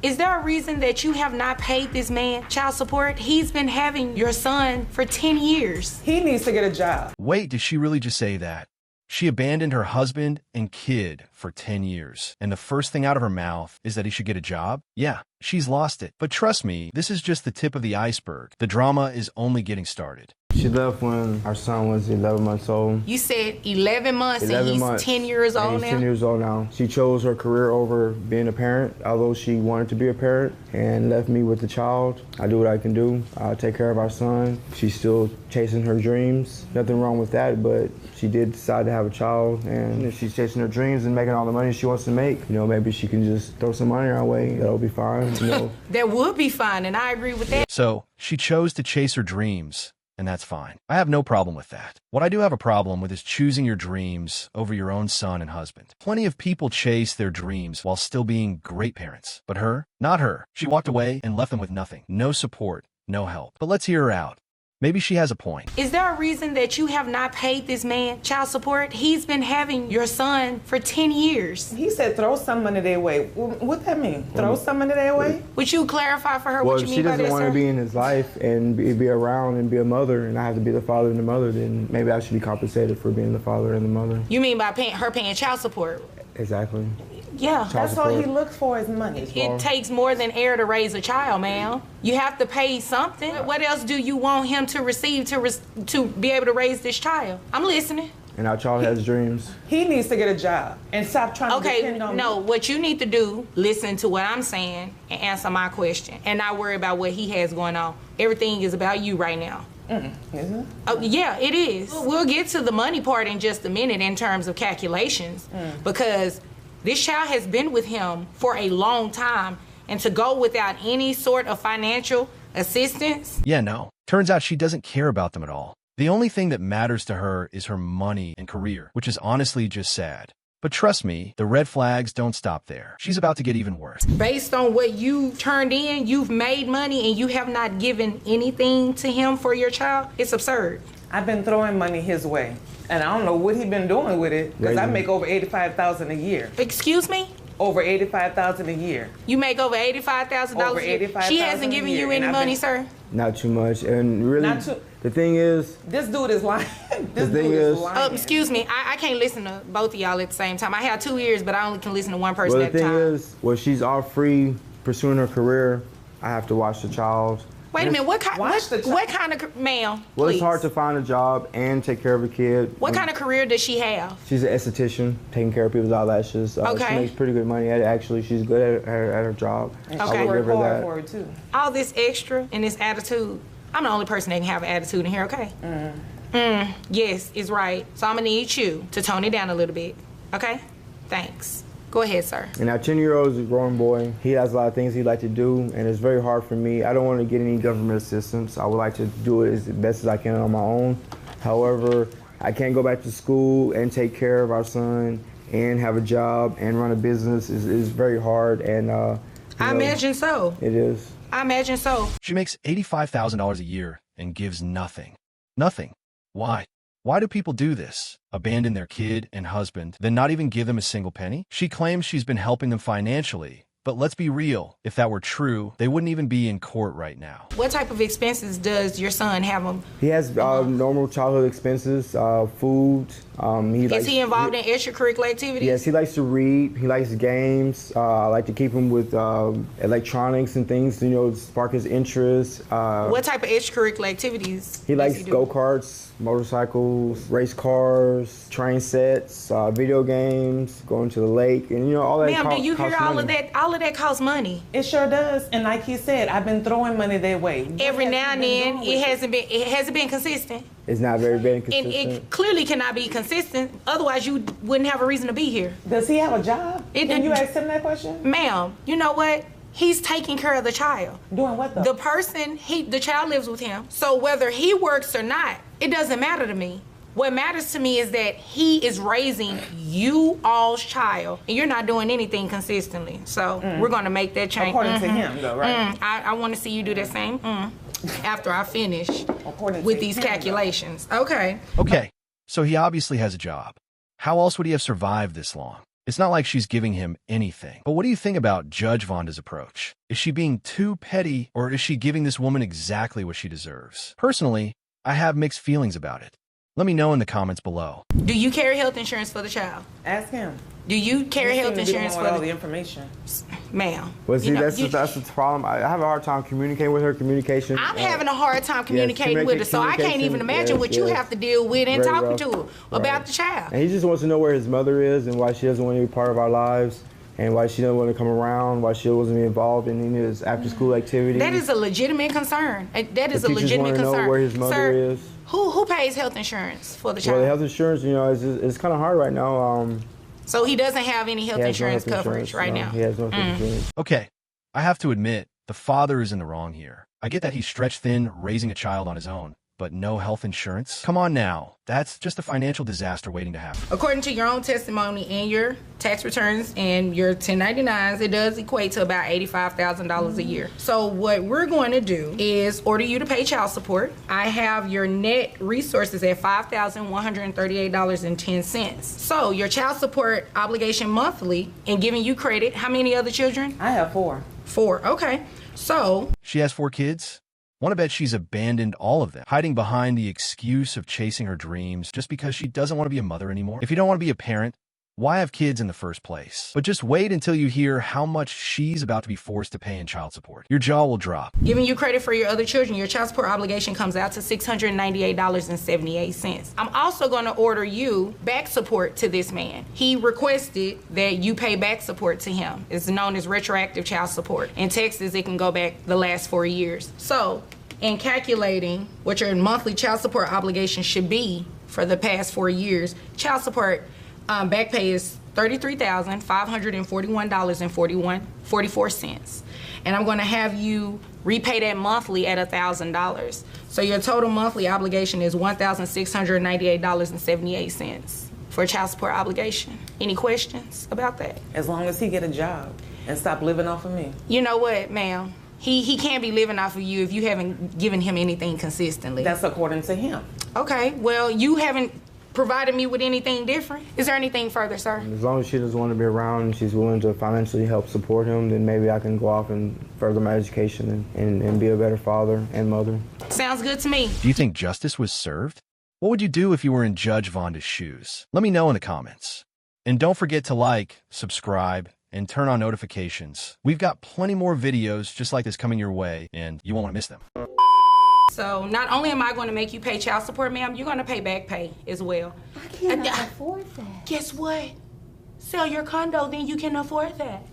Is there a reason that you have not paid this man child support? He's been having your son for 10 years. He needs to get a job. Wait, did she really just say that? She abandoned her husband and kid for 10 years, and the first thing out of her mouth is that he should get a job? Yeah, she's lost it. But trust me, this is just the tip of the iceberg. The drama is only getting started. She left when our son was 11 months old. You said 11 months 11 and months. he's 10 years old He's now? 10 years old now. She chose her career over being a parent, although she wanted to be a parent, and left me with the child. I do what I can do. I take care of our son. She's still chasing her dreams. Nothing wrong with that, but she did decide to have a child, and if she's chasing her dreams and making all the money she wants to make, you know, maybe she can just throw some money our way. That'll be fine, you know. That would be fine, and I agree with that. So, she chose to chase her dreams, and that's fine. I have no problem with that. What I do have a problem with is choosing your dreams over your own son and husband. Plenty of people chase their dreams while still being great parents. But her? Not her. She walked away and left them with nothing. No support, no help. But let's hear her out. Maybe she has a point. Is there a reason that you have not paid this man child support? He's been having your son for 10 years. He said throw some money their way. What that mean? Throw some money their way? Would you clarify for her Well, what you if mean she by doesn't that, want sir? to be in his life and be around and be a mother, and I have to be the father and the mother, then maybe I should be compensated for being the father and the mother. You mean by her paying child support? Exactly. Yeah. That's all he looks for is money. It takes more than air to raise a child, ma'am. You have to pay something. What else do you want him to receive to be able to raise this child? I'm listening. And our child has dreams. He needs to get a job and stop trying to depend on no, me. what you need to do, listen to what I'm saying and answer my question and not worry about what he has going on. Everything is about you right now. Isn't it? Oh, yeah, it is. We'll get to the money part in just a minute in terms of calculations because this child has been with him for a long time, and to go without any sort of financial assistance. Yeah, no. Turns out she doesn't care about them at all. The only thing that matters to her is her money and career, which is honestly just sad. But trust me, the red flags don't stop there. She's about to get even worse. Based on what you turned in, you've made money and you have not given anything to him for your child. It's absurd. I've been throwing money his way, and I don't know what he's been doing with it because I make over $85,000 a year. Excuse me? Over $85,000 a year. You make over $85,000 Over a year? $85,000 She hasn't given a year, you any and money, sir? Not too much, and really, the thing is, this dude is lying. This thing dude is- lying. Excuse me, I can't listen to both of y'all at the same time. I have 2 ears, but I only can listen to one person well, at the a thing time. is, well, she's all free pursuing her career. I have to watch the child. Wait a minute, what kind of, ma'am, Well, please. it's hard to find a job and take care of a kid. What kind of career does she have? She's an esthetician, taking care of people's eyelashes. Okay. She makes pretty good money at it, actually. She's good at her job. And Okay. she I would work give her hard that. for it too. All this extra and this attitude. I'm the only person that can have an attitude in here, okay? Yes, it's right. So I'm gonna need you to tone it down a little bit, okay? Thanks. Go ahead, sir. And our 10-year-old is a grown boy. He has a lot of things he'd like to do, and it's very hard for me. I don't want to get any government assistance. I would like to do it as best as I can on my own. However, I can't go back to school and take care of our son and have a job and run a business. Is very hard, and I imagine so. it is. I imagine so. She makes $85,000 a year and gives nothing. Nothing. Why? Why do people do this? Abandon their kid and husband, then not even give them a single penny? She claims she's been helping them financially, but let's be real. If that were true, they wouldn't even be in court right now. What type of expenses does your son have? He has normal childhood expenses, food. Is he involved in extracurricular activities? Yes, he likes to read. He likes games. I like to keep him with electronics and things, you know, spark his interest. What type of extracurricular activities? He does likes do? go-karts, motorcycles, race cars, train sets, video games, going to the lake, and you know all that. Ma'am, do you hear all of that? All of that costs money. It sure does. And like he said, I've been throwing money their way. What Every has now he and been then, doing with it hasn't been consistent. It's not very And consistent. it clearly cannot be consistent. Otherwise, you wouldn't have a reason to be here. Does he have a job? Can you ask him that question? Ma'am, you know what? He's taking care of the child. Doing what though? The child lives with him. So whether he works or not, it doesn't matter to me. What matters to me is that he is raising you all's child, and you're not doing anything consistently. So we're gonna make that change. According to him, though, right? I want to see you do the same after I finish According with to these him, though. calculations. Okay. Okay, so he obviously has a job. How else would he have survived this long? It's not like she's giving him anything. But what do you think about Judge Vonda's approach? Is she being too petty, or is she giving this woman exactly what she deserves? Personally, I have mixed feelings about it. Let me know in the comments below. Do you carry health insurance for the child? Ask him. Do you carry health insurance for all the information? Ma'am. Well, see, that's the problem. I have a hard time communicating with her. Communication. I'm having a hard time communicating with her, so I can't even imagine what you have to deal with in talking to her about the child. And he just wants to know where his mother is and why she doesn't want to be part of our lives, and why she doesn't want to come around, why she wasn't involved in any of his after-school activities. That is a legitimate concern. That is a legitimate concern. Know where his mother Sir, is. Who pays health insurance for the child? Well, the health insurance, you know, it's kind of hard right now. So he doesn't have any health insurance coverage right now? He has no health insurance. Okay, I have to admit, the father is in the wrong here. I get that he's stretched thin raising a child on his own, but no health insurance? Come on now, that's just a financial disaster waiting to happen. According to your own testimony and your tax returns and your 1099s, it does equate to about $85,000 a year. So what we're going to do is order you to pay child support. I have your net resources at $5,138.10. So your child support obligation monthly, and giving you credit, how many other children? I have 4. 4, okay. So She has 4 kids? Want to bet she's abandoned all of them, hiding behind the excuse of chasing her dreams just because she doesn't want to be a mother anymore. If you don't want to be a parent, why have kids in the first place? But just wait until you hear how much she's about to be forced to pay in child support. Your jaw will drop. giving you credit for your other children, your child support obligation comes out to $698.78. I'm also going to order you back support to this man. He requested that you pay back support to him. It's known as retroactive child support. In Texas, it can go back the last 4 years. So, in calculating what your monthly child support obligation should be for the past 4 years, child support back pay is $33,541.44. And I'm going to have you repay that monthly at $1,000. So your total monthly obligation is $1,698.78 for child support obligation. Any questions about that? As long as he get a job and stop living off of me. You know what, ma'am? He can't be living off of you if you haven't given him anything consistently. That's according to him. Okay, well, you haven't provided me with anything different. Is there anything further, sir? As long as she doesn't want to be around and she's willing to financially help support him, then maybe I can go off and further my education and be a better father and mother. Sounds good to me. Do you think justice was served? What would you do if you were in Judge Vonda's shoes? Let me know in the comments. And don't forget to like, subscribe, and turn on notifications. We've got plenty more videos just like this coming your way, and you won't want to miss them. So not only am I going to make you pay child support, ma'am, you're going to pay back pay as well. I cannot afford that. Guess what? Sell your condo, then you can afford that.